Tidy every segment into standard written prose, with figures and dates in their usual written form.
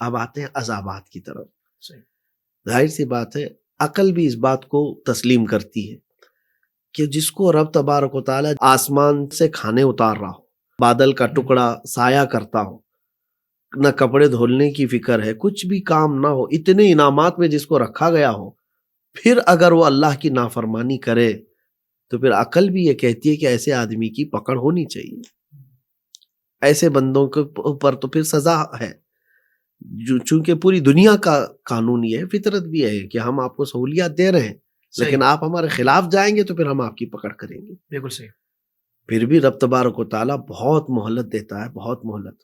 اب آتے ہیں عذابات کی طرف. صحیح. ظاہر سی بات ہے عقل بھی اس بات کو تسلیم کرتی ہے کہ جس کو رب تبارک و تعالیٰ آسمان سے کھانے اتار رہا ہو، بادل کا ٹکڑا سایہ کرتا ہو، نہ کپڑے دھولنے کی فکر ہے، کچھ بھی کام نہ ہو، اتنے انعامات میں جس کو رکھا گیا ہو، پھر اگر وہ اللہ کی نافرمانی کرے تو پھر عقل بھی یہ کہتی ہے کہ ایسے آدمی کی پکڑ ہونی چاہیے. ایسے بندوں کے اوپر تو پھر سزا ہے. چونکہ پوری دنیا کا قانون یہ ہے، فطرت بھی ہے کہ ہم آپ کو سہولیات دے رہے ہیں، لیکن آپ ہمارے خلاف جائیں گے تو پھر ہم آپ کی پکڑ کریں گے. بالکل صحیح. پھر بھی رب تبارک و تعالیٰ بہت مہلت دیتا ہے، بہت مہلت.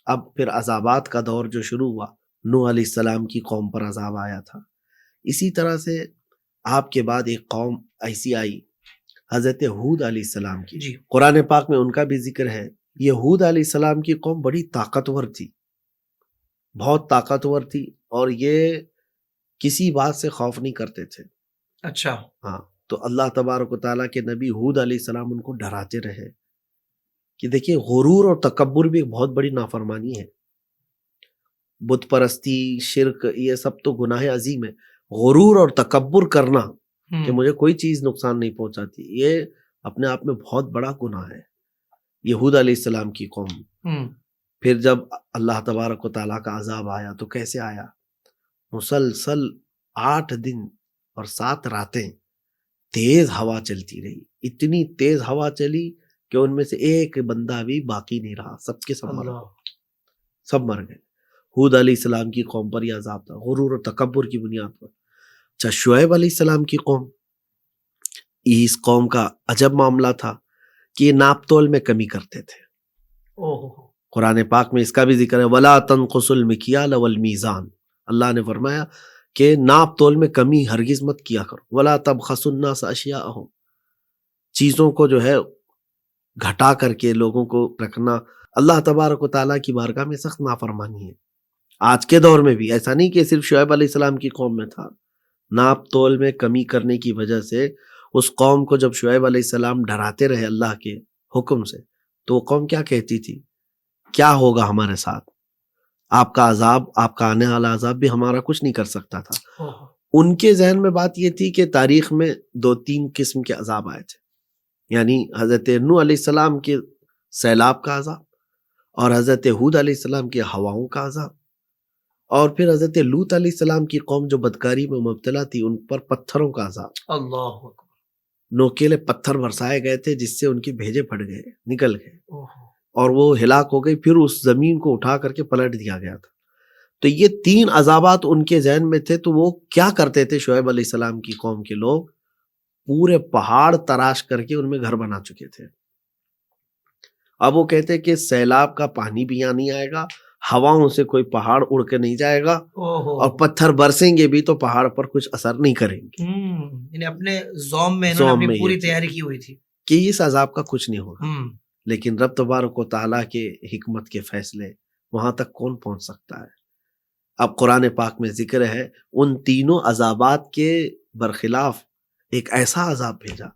اب پھر عذابات کا دور جو شروع ہوا، نوح علیہ السلام کی قوم پر عذاب آیا تھا. اسی طرح سے آپ کے بعد ایک قوم ایسی آئی، حضرت ہود علیہ السلام کی. جی. قرآن پاک میں ان کا بھی ذکر ہے. یہ ہود علیہ السلام کی قوم بڑی طاقتور تھی، بہت طاقتور تھی، اور یہ کسی بات سے خوف نہیں کرتے تھے. اچھا. ہاں، تو اللہ تبارک و تعالیٰ کے نبی ہود علیہ السلام ان کو ڈراتے رہے کہ دیکھیے غرور اور تکبر بھی ایک بہت بڑی نافرمانی ہے. بت پرستی، شرک، یہ سب تو گناہ عظیم ہے. غرور اور تکبر کرنا کہ مجھے کوئی چیز نقصان نہیں پہنچاتی، یہ اپنے آپ میں بہت بڑا گناہ ہے. یہ ہود علیہ السلام کی قوم. پھر جب اللہ تبارک و تعالیٰ کا عذاب آیا تو کیسے آیا؟ مسلسل 8 دن اور 7 راتیں تیز ہوا چلتی رہی. اتنی تیز ہوا چلی کہ ان میں سے ایک بندہ بھی باقی نہیں رہا، سب کے سب مر گئے. ہود علیہ السلام کی قوم پر یہ عذاب تھا، غرور اور تکبر کی بنیاد پر. اچھا، شعیب علیہ السلام کی قوم، اس قوم کا عجب معاملہ تھا کہ یہ ناپ تول میں کمی کرتے تھے. قرآن پاک میں اس کا بھی ذکر ہے، وَلَا تَنْقُصُوا الْمِكْيَالَ وَالْمِيزَانَ. اللہ نے فرمایا کہ ناپ تول میں کمی ہرگز مت کیا کرو. وَلَا تَبْخَسُوا النَّاسَ أَشْيَاءَهُمْ. چیزوں کو جو ہے گھٹا کر کے لوگوں کو رکھنا اللہ تبارک و تعالیٰ کی بارگاہ میں سخت نافرمانی ہے. آج کے دور میں بھی ایسا نہیں کہ صرف شعیب علیہ السلام کی قوم میں تھا. ناپ تول میں کمی کرنے کی وجہ سے اس قوم کو جب شعیب علیہ السلام ڈراتے رہے اللہ کے حکم سے، تو وہ قوم کیا کہتی تھی؟ کیا ہوگا ہمارے ساتھ؟ آپ کا عذاب، آپ کا آنے والا عذاب بھی ہمارا کچھ نہیں کر سکتا تھا. ان کے ذہن میں بات یہ تھی کہ تاریخ میں 2-3 قسم کے عذاب آئے تھے، یعنی حضرت نوح علیہ السلام کے سیلاب کا عذاب، اور حضرت ہود علیہ السلام کے ہواؤں کا عذاب، اور پھر حضرت لوط علیہ السلام کی قوم جو بدکاری میں مبتلا تھی ان پر پتھروں کا عذاب. اللہ اکبر. نوکیلے پتھر برسائے گئے تھے جس سے ان کے بھیجے پھٹ گئے، نکل گئے، اور وہ ہلاک ہو گئی. پھر اس زمین کو اٹھا کر کے پلٹ دیا گیا تھا. تو یہ 3 عذابات ان کے ذہن میں تھے. تو وہ کیا کرتے تھے؟ شعیب علیہ السلام کی قوم کے لوگ پورے پہاڑ تراش کر کے ان میں گھر بنا چکے تھے. اب وہ کہتے کہ سیلاب کا پانی بھی یہاں نہیں آئے گا، ہواؤں سے کوئی پہاڑ اڑ کے نہیں جائے گا، اور پتھر برسیں گے بھی تو پہاڑ پر کچھ اثر نہیں کریں گے. یعنی اپنے زوم میں انہوں نے اپنی پوری تیاری کی ہوئی تھی کہ اس عذاب کا کچھ نہیں ہوگا. لیکن رب تبارک و تعالیٰ کے حکمت کے فیصلے وہاں تک کون پہنچ سکتا ہے؟ اب قرآن پاک میں ذکر ہے ان تینوں عذابات کے برخلاف ایک ایسا عذاب بھیجا،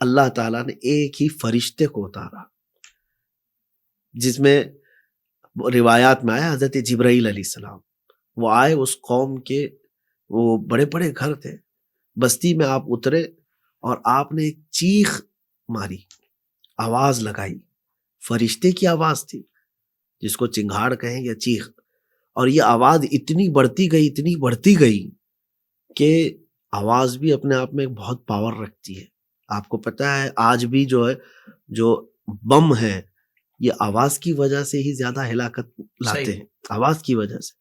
اللہ تعالیٰ نے ایک ہی فرشتے کو اتارا، جس میں روایات میں آیا حضرت جبرائیل علیہ السلام وہ آئے. اس قوم کے وہ بڑے بڑے گھر تھے، بستی میں آپ اترے اور آپ نے ایک چیخ ماری، آواز لگائی. فرشتے کی آواز تھی، جس کو چنگھاڑ کہیں یا چیخ، اور یہ آواز اتنی بڑھتی گئی، اتنی بڑھتی گئی کہ آواز بھی اپنے آپ میں بہت پاور رکھتی ہے. آپ کو پتہ ہے آج بھی جو ہے جو بم ہے یہ آواز کی وجہ سے ہی زیادہ ہلاکت لاتے ہیں، آواز کی وجہ سے.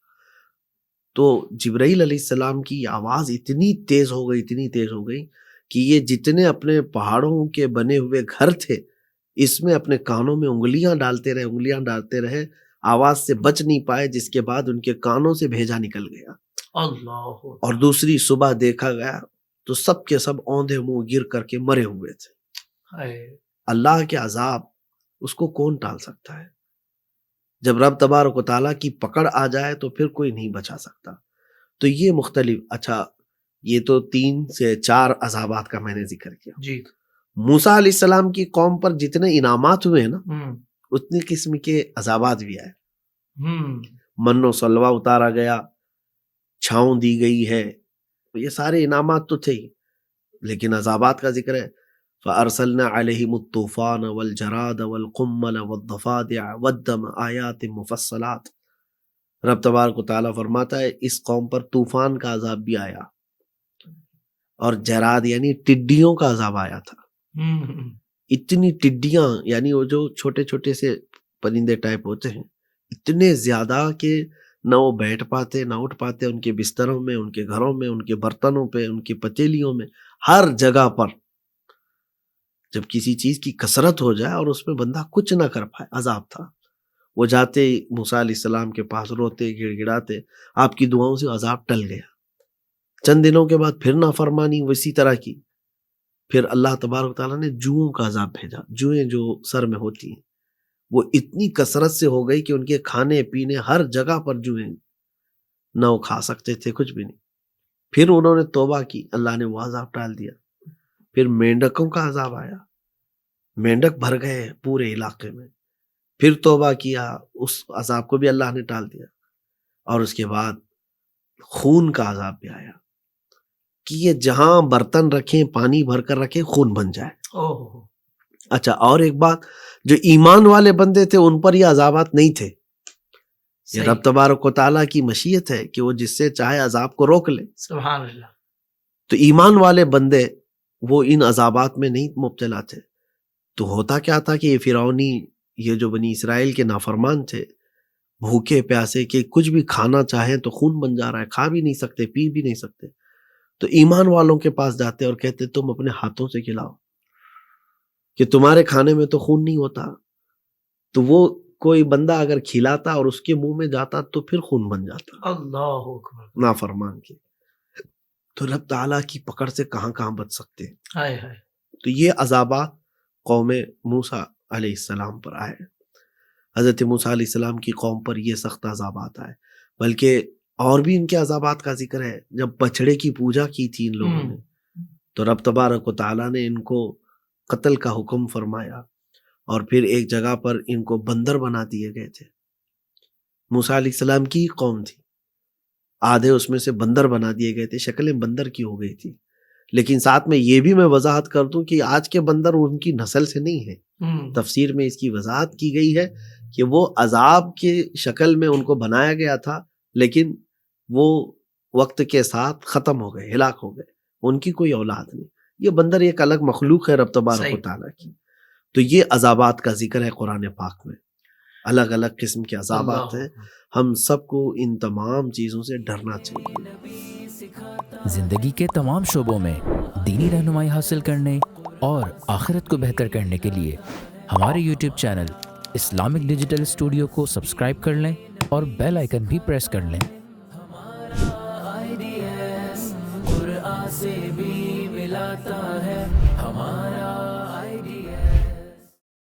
تو جبرائیل علیہ السلام کی آواز اتنی تیز ہو گئی، اتنی تیز ہو گئی کہ یہ جتنے اپنے پہاڑوں کے بنے ہوئے گھر تھے اس میں اپنے کانوں میں انگلیاں ڈالتے رہے، آواز سے بچ نہیں پائے، جس کے بعد ان کے کانوں سے بھیجا نکل گیا. اللہ. اور دوسری صبح دیکھا گیا تو سب کے سب اوندھے منہ گر کر کے مرے ہوئے تھے. اللہ کے عذاب اس کو کون ٹال سکتا ہے؟ جب رب تبارک و تعالیٰ کی پکڑ آ جائے تو پھر کوئی نہیں بچا سکتا. تو یہ مختلف، اچھا یہ تو 3 سے 4 عذابات کا میں نے ذکر کیا. جی. موسیٰ علیہ السلام کی قوم پر جتنے انعامات ہوئے ہیں نا اتنی قسم کے عذابات بھی آئے. من و سلوا اتارا گیا، چھاؤں دی گئی ہے، یہ سارے انعامات تو تھے ہی، لیکن عذابات کا ذکر ہے. فَأَرْسَلْنَا عَلَيْهِمُ الطُّوفَانَ وَالْجَرَادَ وَالْقُمَّلَ وَالضَّفَادِعَ وَالدَّمَ آیَاتٍ مُفَصَّلَاتٍ. رب تبارک و تعالیٰ فرماتا ہے اس قوم پر طوفان کا عذاب بھی آیا، اور جراد یعنی ٹڈیوں کا عذاب آیا تھا. اتنی ٹڈیاں، یعنی وہ جو چھوٹے چھوٹے سے پرندے ٹائپ ہوتے ہیں، اتنے زیادہ کہ نہ وہ بیٹھ پاتے نہ اٹھ پاتے، ان کے بستروں میں، ان کے گھروں میں، ان کے برتنوں پہ، ان کی پتیلیوں میں، ہر جگہ پر. جب کسی چیز کی کثرت ہو جائے اور اس میں بندہ کچھ نہ کر پائے، عذاب تھا. وہ جاتے موسیٰ علیہ السلام کے پاس، روتے گڑ گڑاتے، آپ کی دعاؤں سے عذاب ٹل گیا. چند دنوں کے بعد پھر نافرمانی اسی طرح کی، پھر اللہ تبارک تعالیٰ نے جوؤں کا عذاب بھیجا. جوئیں جو سر میں ہوتی ہیں وہ اتنی کثرت سے ہو گئی کہ ان کے کھانے پینے ہر جگہ پر جوئیں، نہ وہ کھا سکتے تھے کچھ بھی نہیں. پھر انہوں نے توبہ کی، اللہ نے وہ عذاب ٹال دیا. پھر مینڈکوں کا عذاب آیا، مینڈک بھر گئے پورے علاقے میں، پھر توبہ کیا، اس عذاب کو بھی اللہ نے ٹال دیا. اور اس کے بعد خون کا عذاب بھی آیا کہ یہ جہاں برتن رکھیں، پانی بھر کر رکھیں، خون بن جائے. اچھا، اور ایک بات، جو ایمان والے بندے تھے ان پر یہ عذابات نہیں تھے. یہ رب تبارک و تعالیٰ کی مشیت ہے کہ وہ جس سے چاہے عذاب کو روک لے. سبحان اللہ. تو ایمان والے بندے وہ ان عذابات میں نہیں مبتلا تھے. تو ہوتا کیا تھا کہ یہ فرعونی، یہ جو بنی اسرائیل کے نافرمان تھے، بھوکے پیاسے کہ کچھ بھی کھانا چاہیں تو خون بن جا رہا ہے، کھا بھی نہیں سکتے، پی بھی نہیں سکتے. تو ایمان والوں کے پاس جاتے اور کہتے تم اپنے ہاتھوں سے کھلاؤ کہ تمہارے کھانے میں تو خون نہیں ہوتا. تو وہ کوئی بندہ اگر کھلاتا اور اس کے منہ میں جاتا تو پھر خون بن جاتا. اللہ اکبر. نافرمان کے تو رب تعالیٰ کی پکڑ سے کہاں کہاں بچ سکتے ہیں. ہائے ہائے. تو یہ عذابات قوم موسیٰ علیہ السلام پر آئے. حضرت موسیٰ علیہ السلام کی قوم پر یہ سخت عذابات آئے. بلکہ اور بھی ان کے عذابات کا ذکر ہے. جب بچڑے کی پوجا کی تھی ان لوگوں نے تو رب تبارک و تعالیٰ نے ان کو قتل کا حکم فرمایا، اور پھر ایک جگہ پر ان کو بندر بنا دیے گئے تھے. موسیٰ علیہ السلام کی قوم تھی، آدھے اس میں سے بندر بنا دیے گئے تھے، شکلیں بندر کی ہو گئی تھی. لیکن ساتھ میں یہ بھی میں وضاحت کر دوں کہ آج کے بندر ان کی نسل سے نہیں ہے. تفسیر میں اس کی وضاحت کی گئی ہے کہ وہ عذاب کی شکل میں ان کو بنایا گیا تھا، لیکن وہ وقت کے ساتھ ختم ہو گئے، ہلاک ہو گئے، ان کی کوئی اولاد نہیں. یہ بندر ایک الگ مخلوق ہے رب تبارک و تعالیٰ کی. تو یہ عذابات کا ذکر ہے قرآن پاک میں، الگ الگ قسم کے عذابات ہیں. ہم سب کو ان تمام چیزوں سے ڈرنا چاہیے. زندگی کے تمام شعبوں میں دینی رہنمائی حاصل کرنے اور آخرت کو بہتر کرنے کے لیے ہمارے YouTube channel Islamic digital studio کو سبسکرائب کر لیں اور بیل آئیکن بھی پریس کر لیں. قرآن سے بھی ملاتا ہے.